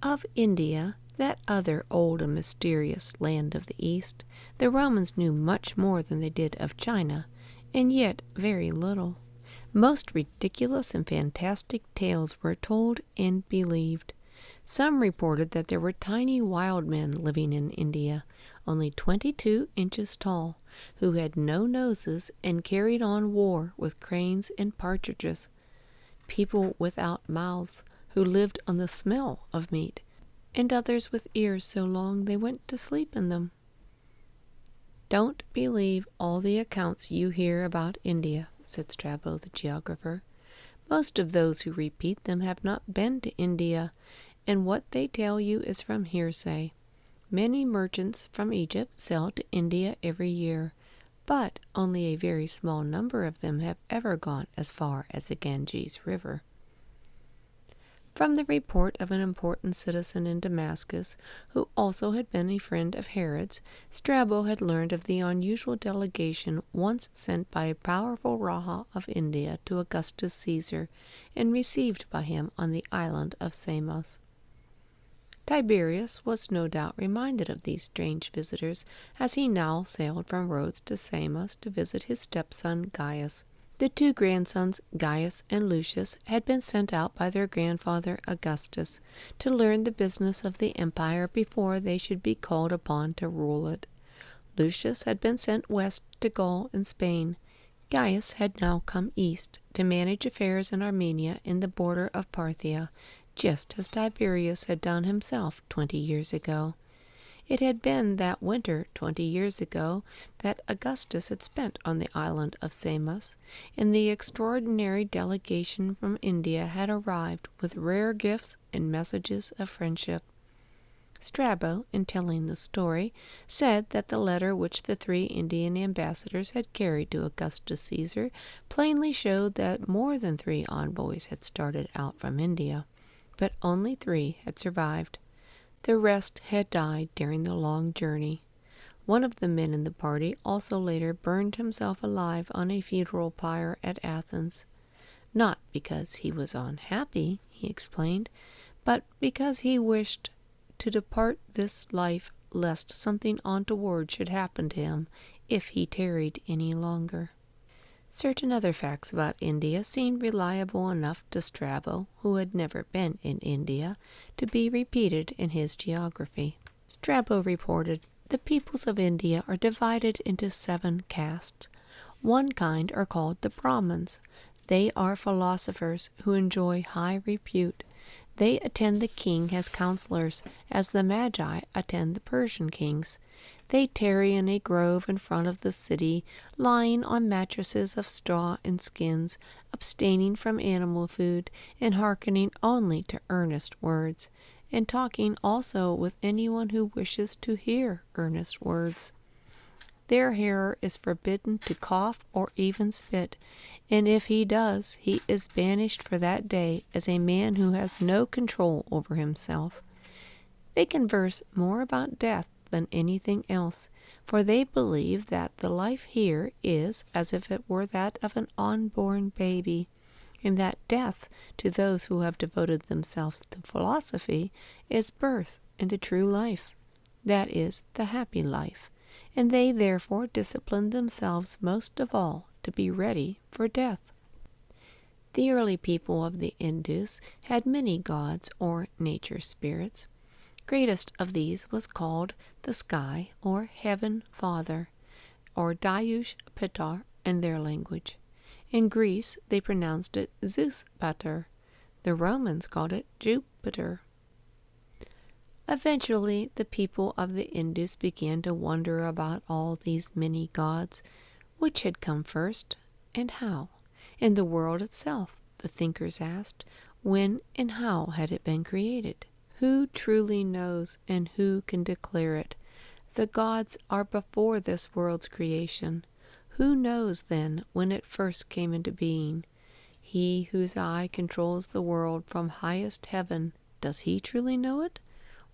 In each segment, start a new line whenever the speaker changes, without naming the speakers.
Of India, that other old and mysterious land of the East, the Romans knew much more than they did of China, and yet very little. Most ridiculous and fantastic tales were told and believed. Some reported that there were tiny wild men living in India, only 22 inches tall, who had no noses and carried on war with cranes and partridges. People without mouths, who lived on the smell of meat, and others with ears so long they went to sleep in them. "Don't believe all the accounts you hear about India," said Strabo the geographer. "Most of those who repeat them have not been to India, and what they tell you is from hearsay. Many merchants from Egypt sail to India every year, but only a very small number of them have ever gone as far as the Ganges River." From the report of an important citizen in Damascus, who also had been a friend of Herod's, Strabo had learned of the unusual delegation once sent by a powerful Raja of India to Augustus Caesar, and received by him on the island of Samos. Tiberius was no doubt reminded of these strange visitors, as he now sailed from Rhodes to Samos to visit his stepson Gaius. The two grandsons, Gaius and Lucius, had been sent out by their grandfather Augustus to learn the business of the empire before they should be called upon to rule it. Lucius had been sent west to Gaul and Spain. Gaius had now come east to manage affairs in Armenia in the border of Parthia, just as Tiberius had done himself 20 years ago. It had been that winter 20 years ago that Augustus had spent on the island of Samos, and the extraordinary delegation from India had arrived with rare gifts and messages of friendship. Strabo, in telling the story, said that the letter which the 3 Indian ambassadors had carried to Augustus Caesar plainly showed that more than 3 envoys had started out from India, but only 3 had survived. The rest had died during the long journey. One of the men in the party also later burned himself alive on a funeral pyre at Athens. Not because he was unhappy, he explained, but because he wished to depart this life lest something untoward should happen to him if he tarried any longer. Certain other facts about India seemed reliable enough to Strabo, who had never been in India, to be repeated in his geography. Strabo reported, "The peoples of India are divided into 7 castes. One kind are called the Brahmins. They are philosophers who enjoy high repute. They attend the king as counselors, as the Magi attend the Persian kings. They tarry in a grove in front of the city, lying on mattresses of straw and skins, abstaining from animal food, and hearkening only to earnest words, and talking also with anyone who wishes to hear earnest words. Their hearer is forbidden to cough or even spit, and if he does, he is banished for that day as a man who has no control over himself. They converse more about death than anything else, for they believe that the life here is as if it were that of an unborn baby, and that death, to those who have devoted themselves to philosophy, is birth into true life, that is, the happy life, and they therefore discipline themselves most of all to be ready for death." The early people of the Indus had many gods or nature spirits. Greatest of these was called the Sky or Heaven Father, or Dayush Pitar in their language. In Greece they pronounced it Zeus Pater. The Romans called it Jupiter. Eventually the people of the Indus began to wonder about all these many gods. Which had come first, and how? In the world itself, the thinkers asked, when and how had it been created? Who truly knows, and who can declare it? The gods are before this world's creation. Who knows, then, when it first came into being? He whose eye controls the world from highest heaven, does he truly know it,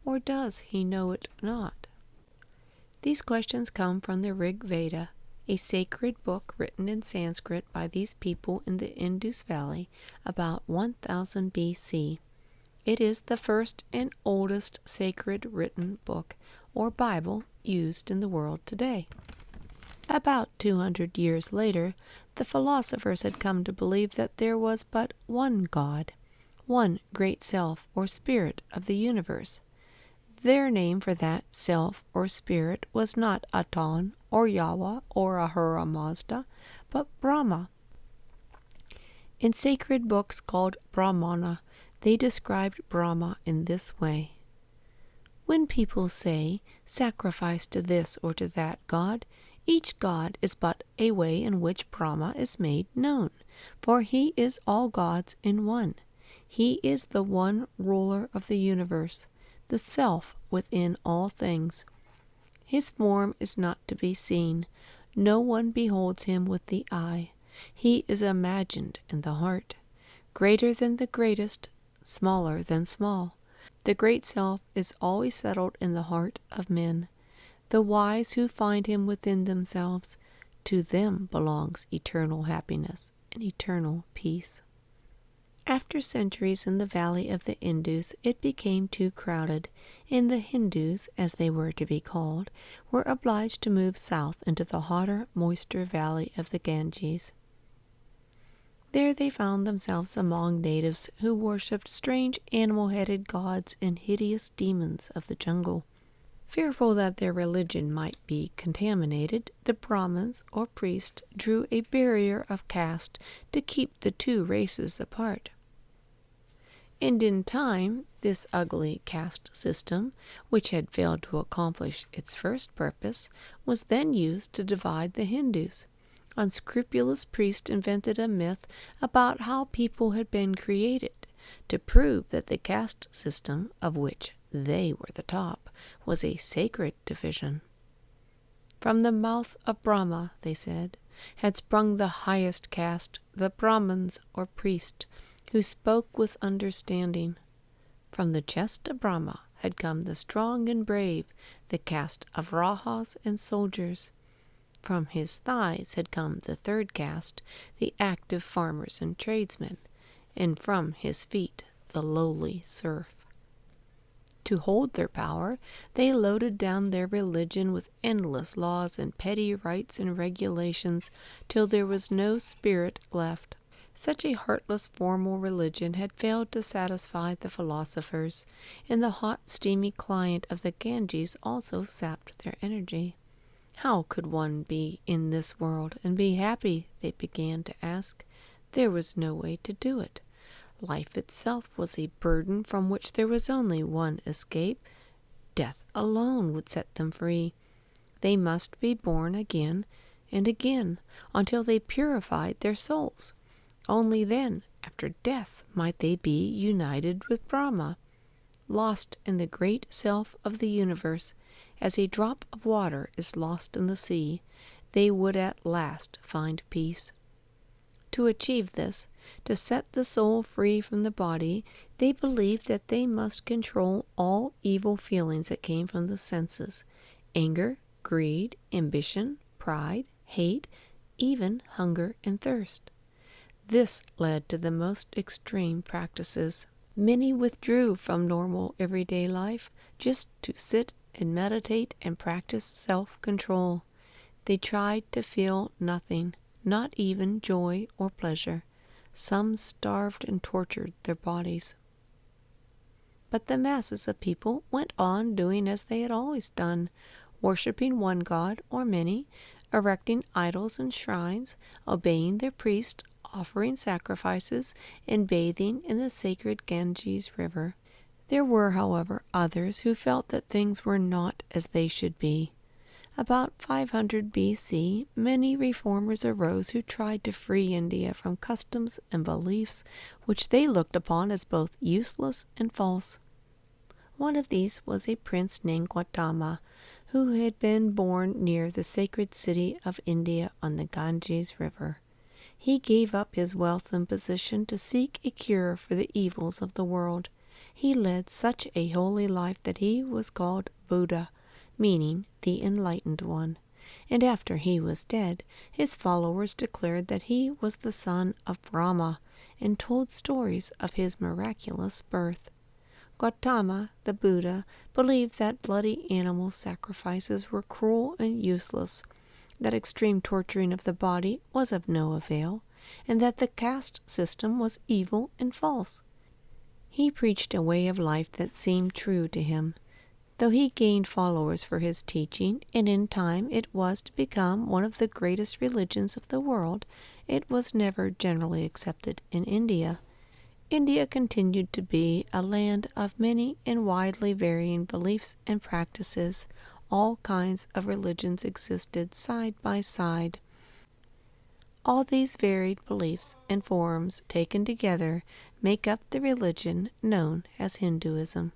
or does he know it not? These questions come from the Rig Veda, a sacred book written in Sanskrit by these people in the Indus Valley about 1000 B.C. It is the first and oldest sacred written book, or Bible, used in the world today. About 200 years later, the philosophers had come to believe that there was but one God, one great self or spirit of the universe. Their name for that self or spirit was not Aton or Yahweh or Ahura Mazda, but Brahma. In sacred books called Brahmana, they described Brahma in this way. When people say, sacrifice to this or to that god, each god is but a way in which Brahma is made known, for he is all gods in one. He is the one ruler of the universe, the self within all things. His form is not to be seen. No one beholds him with the eye. He is imagined in the heart. Greater than the greatest, smaller than small. The great self is always settled in the heart of men. The wise who find him within themselves, to them belongs eternal happiness and eternal peace. After centuries in the valley of the Indus, it became too crowded, and the Hindus, as they were to be called, were obliged to move south into the hotter, moister valley of the Ganges. There they found themselves among natives who worshipped strange animal-headed gods and hideous demons of the jungle. Fearful that their religion might be contaminated, the Brahmins or priests drew a barrier of caste to keep the two races apart. And in time, this ugly caste system, which had failed to accomplish its first purpose, was then used to divide the Hindus. Unscrupulous priests invented a myth about how people had been created, to prove that the caste system, of which they were the top, was a sacred division. From the mouth of Brahma, they said, had sprung the highest caste, the Brahmins or priests, who spoke with understanding. From the chest of Brahma had come the strong and brave, the caste of Rajas and soldiers. From his thighs had come the third caste, the active farmers and tradesmen, and from his feet the lowly serf. To hold their power, they loaded down their religion with endless laws and petty rites and regulations till there was no spirit left. Such a heartless formal religion had failed to satisfy the philosophers, and the hot, steamy climate of the Ganges also sapped their energy. How could one be in this world and be happy, they began to ask. There was no way to do it. Life itself was a burden from which there was only one escape. Death alone would set them free. They must be born again and again until they purified their souls. Only then, after death, might they be united with Brahma. Lost in the great self of the universe, as a drop of water is lost in the sea, they would at last find peace. To achieve this, to set the soul free from the body, they believed that they must control all evil feelings that came from the senses: anger, greed, ambition, pride, hate, even hunger and thirst. This led to the most extreme practices. Many withdrew from normal everyday life just to sit and meditate and practice self-control. They tried to feel nothing, not even joy or pleasure. Some starved and tortured their bodies. But the masses of people went on doing as they had always done, worshipping one god or many, erecting idols and shrines, obeying their priests, offering sacrifices, and bathing in the sacred Ganges River. There were, however, others who felt that things were not as they should be. About 500 BC, many reformers arose who tried to free India from customs and beliefs which they looked upon as both useless and false. One of these was a prince named Gautama, who had been born near the sacred city of India on the Ganges River. He gave up his wealth and position to seek a cure for the evils of the world. He led such a holy life that he was called Buddha, meaning the enlightened one, and after he was dead, his followers declared that he was the son of Brahma, and told stories of his miraculous birth. Gautama, the Buddha, believed that bloody animal sacrifices were cruel and useless, that extreme torturing of the body was of no avail, and that the caste system was evil and false. He preached a way of life that seemed true to him. Though he gained followers for his teaching, and in time it was to become one of the greatest religions of the world, it was never generally accepted in India. India continued to be a land of many and widely varying beliefs and practices. All kinds of religions existed side by side. All these varied beliefs and forms taken together make up the religion known as Hinduism.